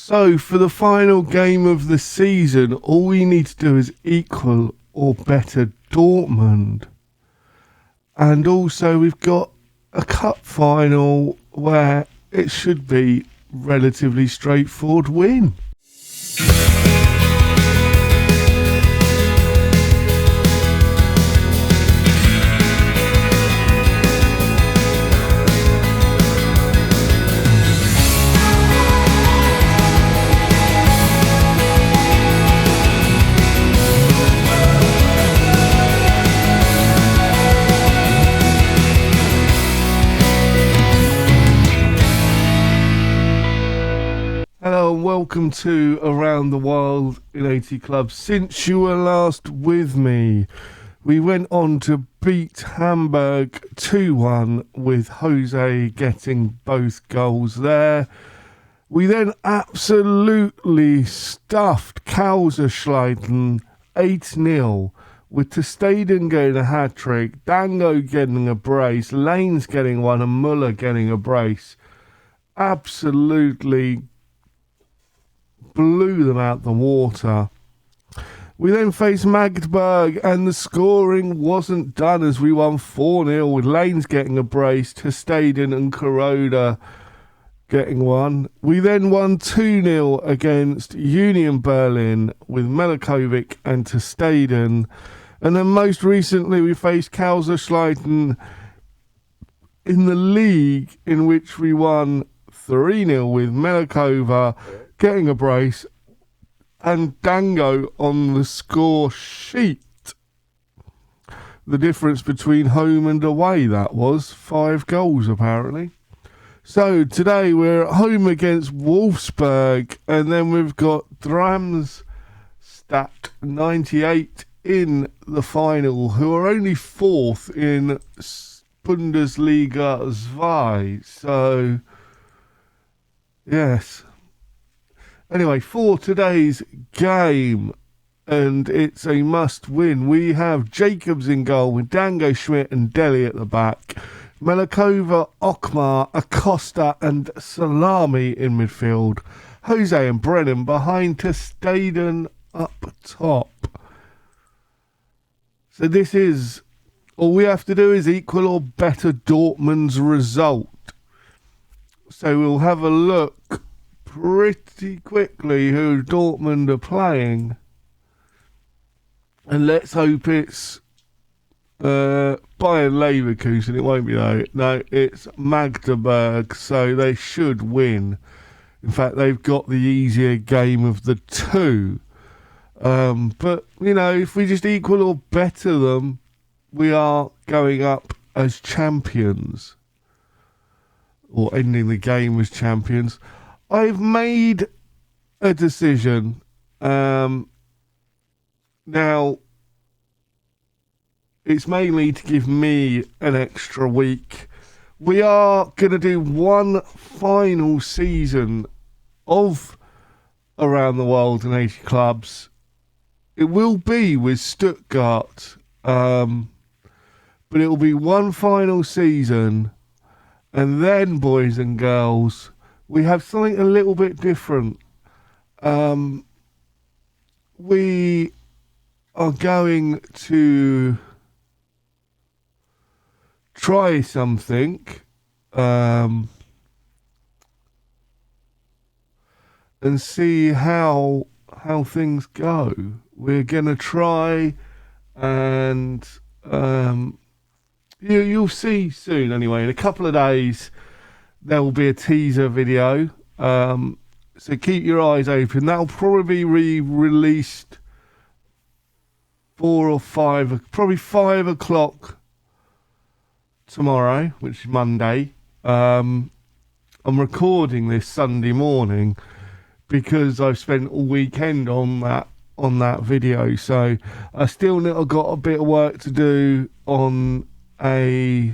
So for the final game of the season, all we need to do is equal or better Dortmund. And also we've got a cup final where it should be relatively straightforward win. Hello and welcome to Around the World in 80 Clubs. Since you were last with me, we went on to beat Hamburg 2-1 with Jose getting both goals there. We then absolutely stuffed Kaiserslautern 8-0 with ter Stegen getting a hat-trick, Dango getting a brace, Lanes getting one and Muller getting a brace. Absolutely blew them out the water. We then faced Magdeburg and the scoring wasn't done as we won 4-0 with Lanes getting a brace, ter Stegen and Kuroda getting one. We then won 2-0 against Union Berlin with Melikovic and ter Stegen. And then most recently we faced Kaiserslautern in the league, in which we won 3-0 with Melikova getting a brace and Dango on the score sheet. The difference between home and away, that was 5 goals apparently. So today we're at home against Wolfsburg, and then we've got Darmstadt 98 in the final, who are only 4th in Bundesliga 2. So yes. Anyway, for today's game, and it's a must-win, we have Jacobs in goal with Dango, Schmidt and Deli at the back. Melikova, Okmar, Acosta and Salami in midfield. Jose and Brennan behind ter Stegen up top. So this is, all we have to do is equal or better Dortmund's result. So we'll have a look pretty quickly who Dortmund are playing, and let's hope it's Bayern Leverkusen. It won't be though. No, it's Magdeburg, so they should win. In fact, they've got the easier game of the two. But you know, if we just equal or better them, we are going up as champions, or ending the game as champions. I've made a decision. Now, it's mainly to give me an extra week. We are going to do one final season of Around the World in 80 Clubs. It will be with Stuttgart, but it will be one final season. And then, boys and girls, we have something a little bit different. We are going to try something and see how things go. We're going to try, and you'll see soon anyway. In a couple of days there will be a teaser video, so keep your eyes open. That'll probably be released 4 or 5, probably 5 o'clock tomorrow, which is Monday. I'm recording this Sunday morning because I've spent all weekend on that video, so I still got a bit of work to do on a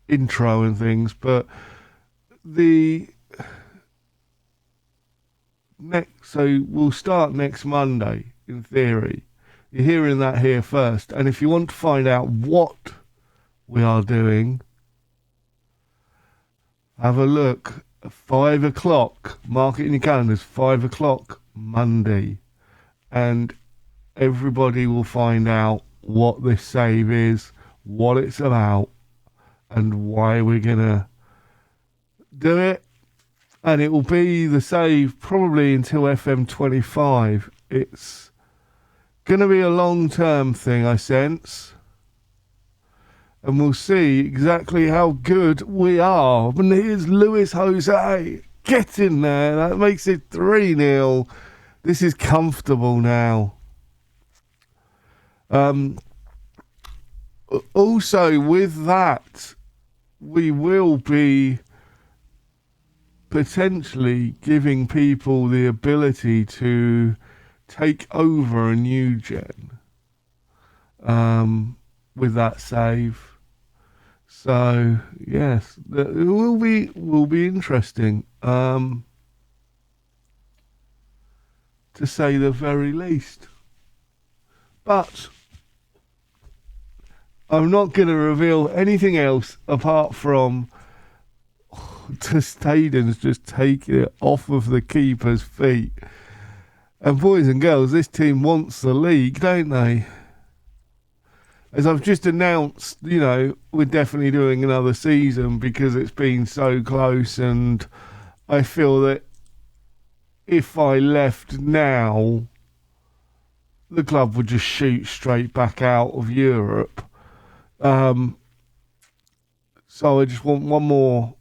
intro and things, but so we'll start next Monday in theory. You're hearing that here first, and if you want to find out what we are doing, have a look at 5 o'clock. Mark it in your calendars, 5 o'clock Monday. And everybody will find out what this save is, what it's about, and why we're going to do it. And it will be the save probably until FM25. It's going to be a long-term thing, I sense. And we'll see exactly how good we are. And here's Luis Jose. Get in there. That makes it 3-0. This is comfortable now. Also, with that, we will be potentially giving people the ability to take over a new gen with that save. So yes, it will be interesting, to say the very least. But I'm not going to reveal anything else apart from Staden's just taking it off of the keeper's feet. And boys and girls, this team wants the league, don't they? As I've just announced, we're definitely doing another season because it's been so close, and I feel that if I left now, the club would just shoot straight back out of Europe. So I just want one more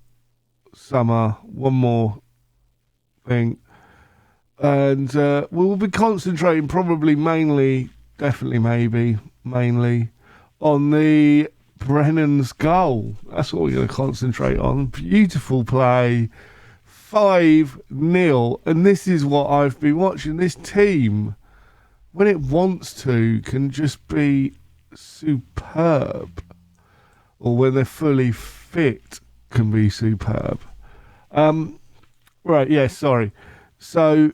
summer, one more thing. And we'll be concentrating probably mainly on the Brennan's goal. That's what we're going to concentrate on. Beautiful play, 5-0. And this is what I've been watching. This team, when it wants to, can just be superb. Or when they're fully fit, can be superb. Right, yeah, sorry. So,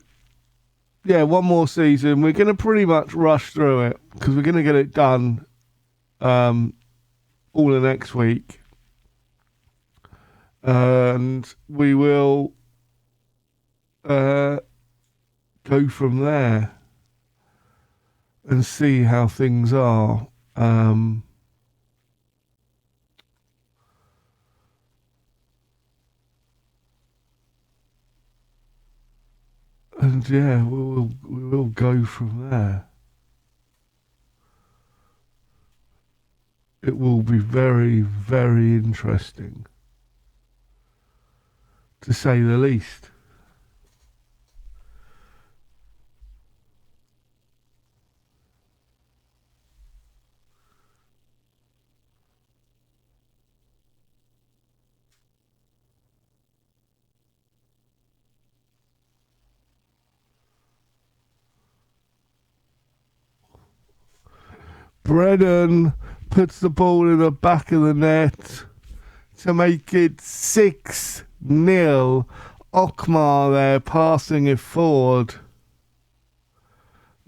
yeah, one more season. We're going to pretty much rush through it because we're going to get it done all the next week. And we will go from there and see how things are. And yeah, we will go from there. It will be very, very interesting, to say the least. Brennan puts the ball in the back of the net to make it 6-0. Okmar there passing it forward.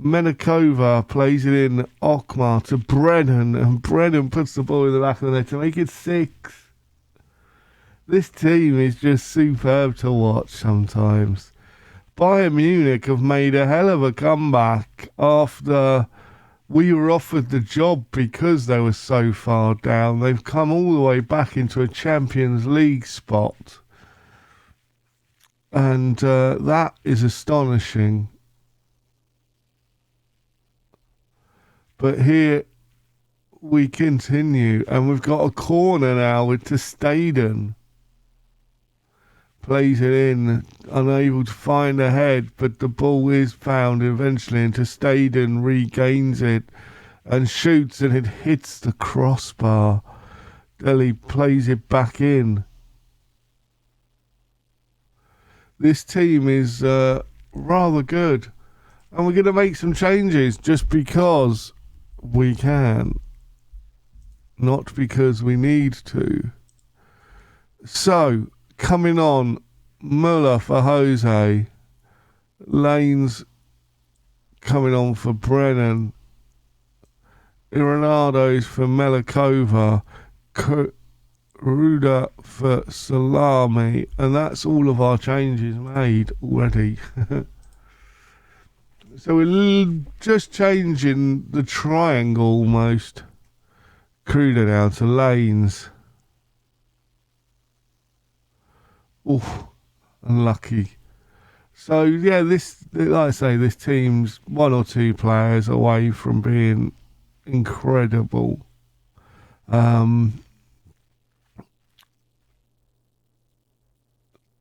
Menakova plays it in Okmar to Brennan, and Brennan puts the ball in the back of the net to make it 6. This team is just superb to watch sometimes. Bayern Munich have made a hell of a comeback after we were offered the job because they were so far down. They've come all the way back into a Champions League spot. And that is astonishing. But here we continue. And we've got a corner now with Staden. Plays it in, unable to find a head, but the ball is found eventually, and Staden regains it and shoots, and it hits the crossbar. Delhi plays it back in. This team is rather good, and we're going to make some changes just because we can, not because we need to. So, coming on, Muller for Jose. Lanes coming on for Brennan. Iranado's for Melikova. Ruda for Salami, and that's all of our changes made already. So we're just changing the triangle almost. Cruder now to lanes. Oof, unlucky. So yeah, like I say, this team's 1 or 2 players away from being incredible.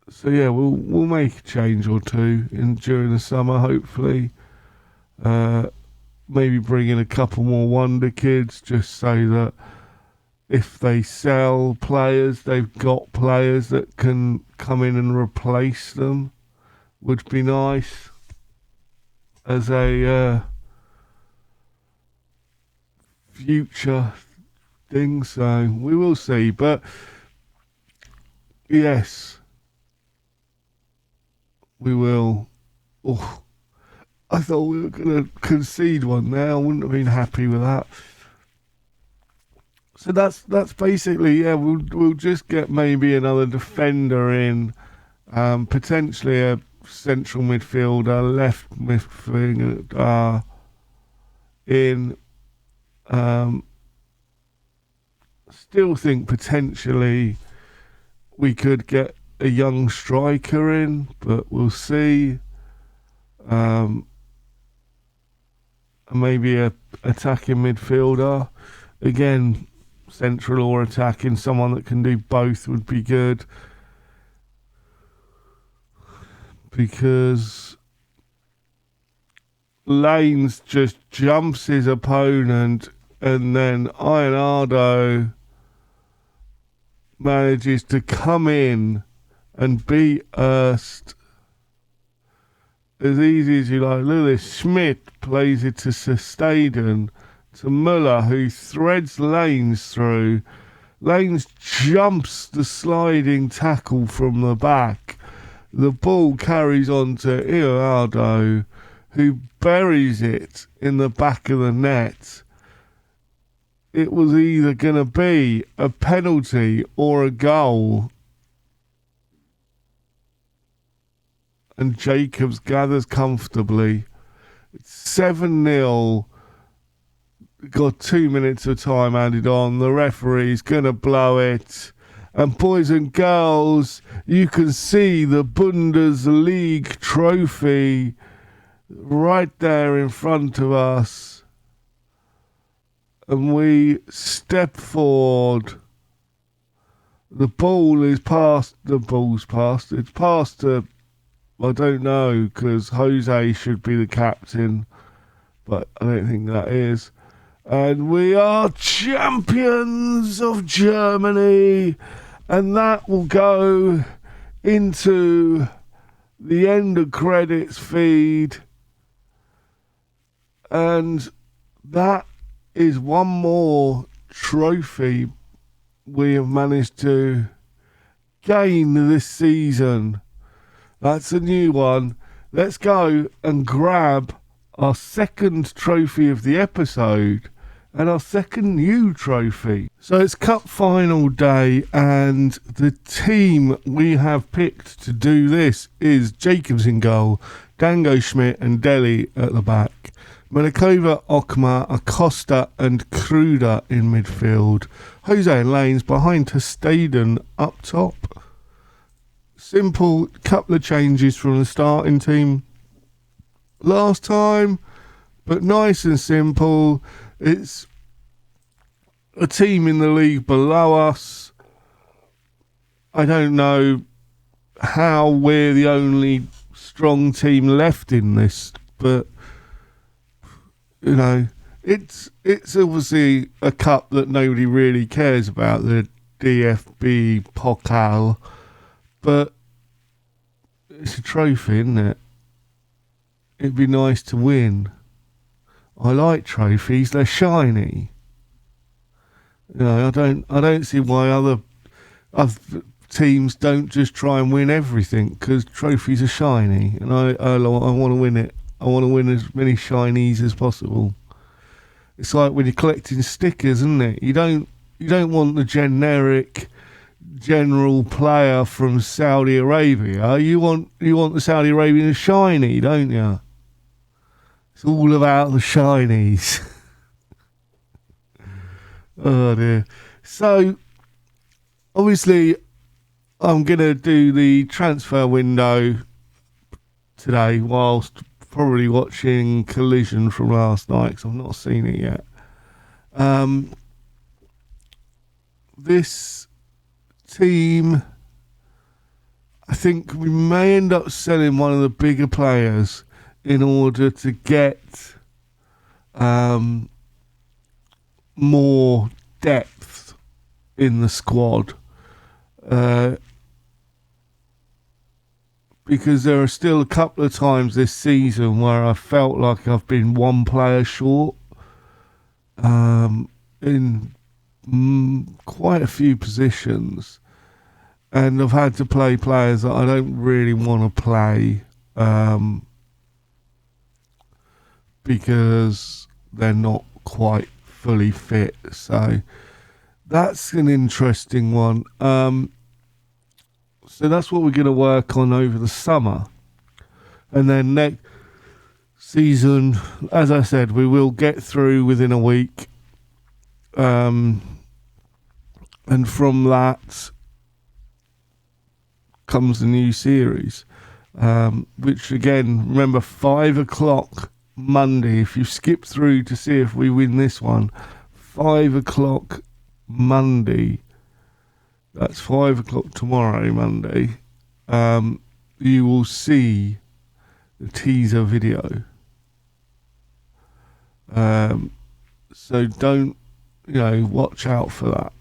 So yeah, we'll make a change or two during the summer, hopefully. Maybe bring in a couple more wonder kids, just so that if they sell players, they've got players that can come in and replace them. Would be nice as a future thing. So we will see, but yes, we will. Oh, I thought we were going to concede one there. I wouldn't have been happy with that. So that's basically, yeah, we'll just get maybe another defender in, potentially a central midfielder, left midfielder in. Still think potentially we could get a young striker in, but we'll see. Maybe a attacking midfielder. Again, central or attacking, someone that can do both would be good. Because Lanes just jumps his opponent, and then Ionardo manages to come in and beat Erst as easy as you like. Look at this. Schmidt plays it to Staden, to Muller, who threads Lanes through. Lanes jumps the sliding tackle from the back. The ball carries on to Ionardo, who buries it in the back of the net. It was either going to be a penalty or a goal. And Jacobs gathers comfortably. It's 7-0. Got 2 minutes of time added on. The referee's going to blow it. And boys and girls, you can see the Bundesliga trophy right there in front of us. And we step forward. The ball is past. The ball's past. It's past to, I don't know, because Jose should be the captain, but I don't think that is. And we are champions of Germany. And that will go into the end of credits feed. And that is one more trophy we have managed to gain this season. That's a new one. Let's go and grab our second trophy of the episode and our second new trophy. So it's cup final day, and the team we have picked to do this is Jacobs in goal, Dango, Schmidt and Deli at the back, Melikova, Okma, Acosta and Kruder in midfield, Jose and Lanes behind to Staden up top. Simple, couple of changes from the starting team last time, but nice and simple. It's a team in the league below us. I don't know how we're the only strong team left in this, but you know, it's obviously a cup that nobody really cares about, the DFB Pokal, but it's a trophy, isn't it? It'd be nice to win. I like trophies, they're shiny. You know, I don't see why other teams don't just try and win everything, because trophies are shiny, and I want to win it. I want to win as many shinies as possible. It's like when you're collecting stickers, isn't it? You don't want the generic general player from Saudi Arabia. You want the Saudi Arabian shiny, don't you? It's all about the shinies. Oh dear. So obviously I'm gonna do the transfer window today whilst probably watching Collision from last night because I've not seen it yet. This team, I think we may end up selling one of the bigger players in order to get more depth in the squad. Because there are still a couple of times this season where I felt like I've been one player short in quite a few positions, and I've had to play players that I don't really want to play because they're not quite fully fit. So that's an interesting one. So that's what we're going to work on over the summer. And then next season, as I said, we will get through within a week. And from that comes the new series. Which again, remember, 5 o'clock Monday. If you skip through to see if we win this one, 5 o'clock Monday. That's 5 o'clock tomorrow, Monday. You will see the teaser video. So don't, watch out for that.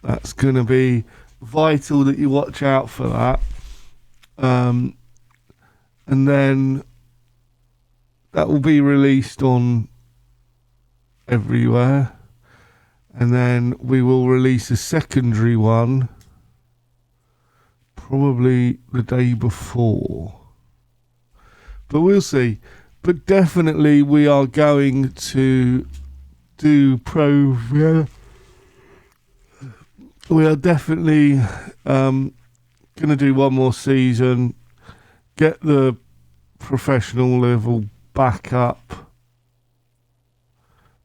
That's going to be vital that you watch out for that. And then that will be released on everywhere. And then we will release a secondary one probably the day before. But we'll see. But definitely we are going to do we are definitely going to do one more season, get the professional level back up.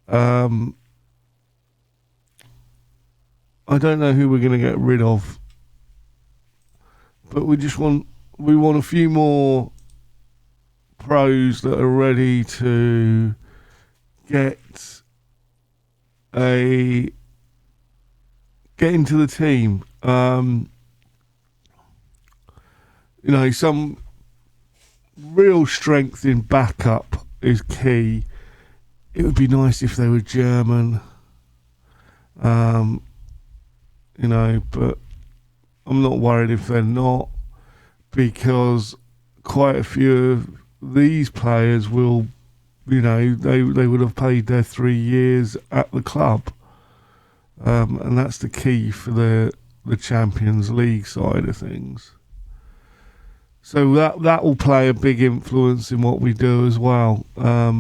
I don't know who we're going to get rid of, but we want a few more pros that are ready to get into the team. Some real strength in backup is key. It would be nice if they were German. But I'm not worried if they're not, because quite a few of these players will, they would have played their 3 years at the club. And that's the key for the Champions League side of things. So that will play a big influence in what we do as well. But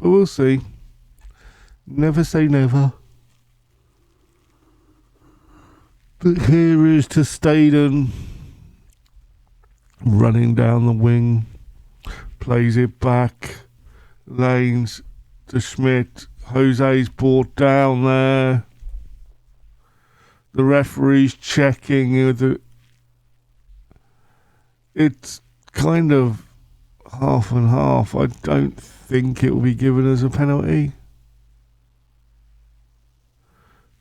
we'll see. Never say never. But here is to Staden running down the wing, plays it back, lanes to Schmidt. Jose's brought down there. The referee's checking. It's kind of half and half. I don't think it will be given as a penalty,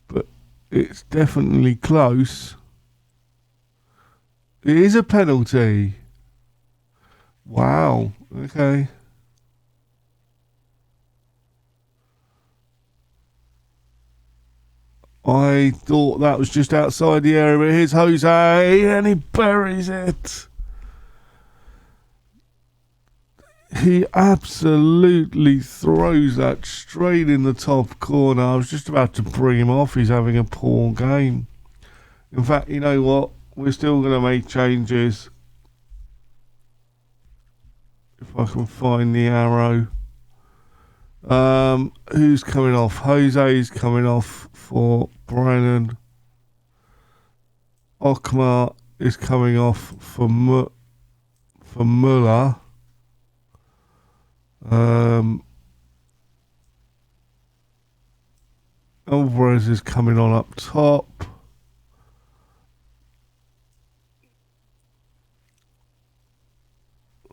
but it's definitely close. It is a penalty. Wow. Okay. I thought that was just outside the area, but here's Jose, and he buries it. He absolutely throws that straight in the top corner. I was just about to bring him off. He's having a poor game. In fact, you know what? We're still going to make changes. If I can find the arrow. Who's coming off? Jose's coming off for Brennan. Okmar is coming off for Muller. Alvarez is coming on up top.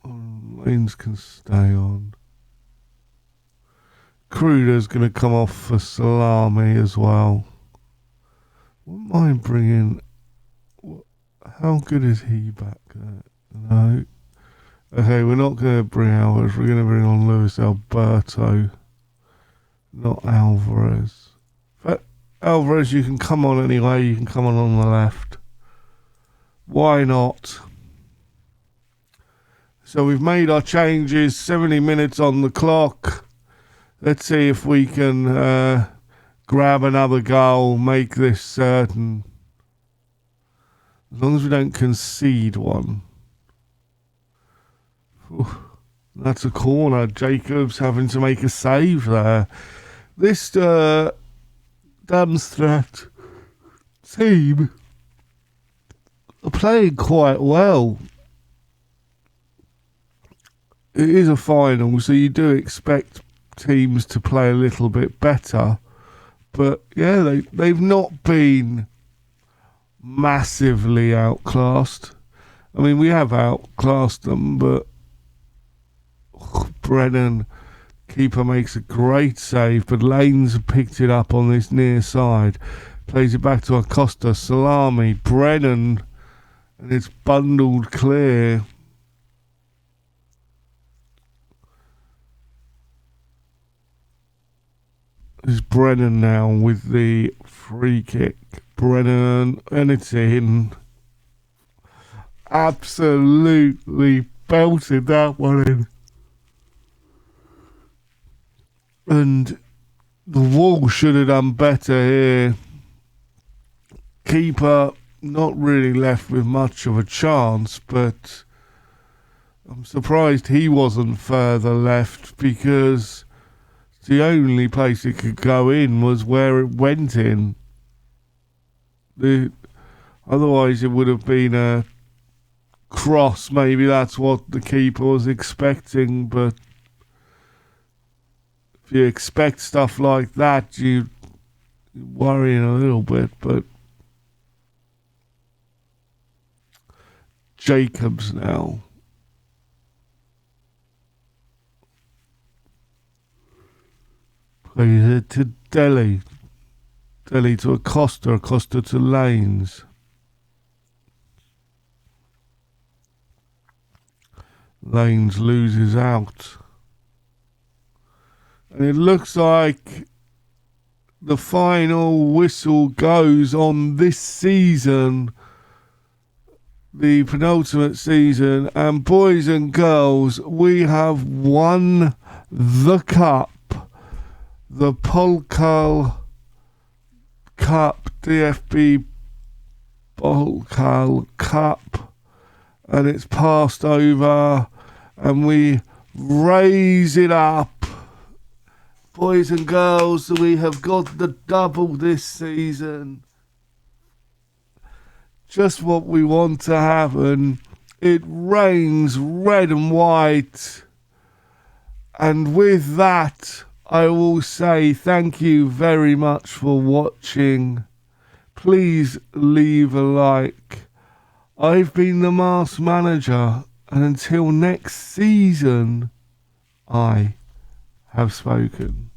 Lanes can stay on. Kruder's going to come off for Salami as well. Wouldn't mind bringing... How good is he back there? No. Okay, we're not going to bring Alvarez. We're going to bring on Luis Alberto. Not Alvarez. But Alvarez, you can come on anyway. You can come on the left. Why not? So we've made our changes. 70 minutes on the clock. Let's see if we can grab another goal, make this certain. As long as we don't concede one. That's a corner. Jacobs having to make a save there. This Darmstadt team are playing quite well. It is a final, so you do expect teams to play a little bit better. But yeah, they've not been massively outclassed. I mean, we have outclassed them, but Brennan, keeper, makes a great save, but Lanes picked it up on this near side. Plays it back to Acosta. Salami, Brennan, and it's bundled clear. It's Brennan now with the free kick. Brennan, and it's in. Absolutely belted that one in. And the Wall should have done better here. Keeper not really left with much of a chance, but I'm surprised he wasn't further left, because the only place it could go in was where it went in. Otherwise it would have been a cross. Maybe that's what the keeper was expecting, but if you expect stuff like that, you're worrying a little bit. But Jacobs now. Plays it to Delhi. Delhi to Acosta. Acosta to Lanes. Lanes loses out. And it looks like the final whistle goes on this season, the penultimate season, and boys and girls, we have won the cup, the Polkal Cup, DFB Polkal Cup, and it's passed over, and we raise it up. Boys and girls, we have got the double this season. Just what we want to happen. It rains red and white. And with that, I will say thank you very much for watching. Please leave a like. I've been the Masked Manager, and until next season, I have spoken.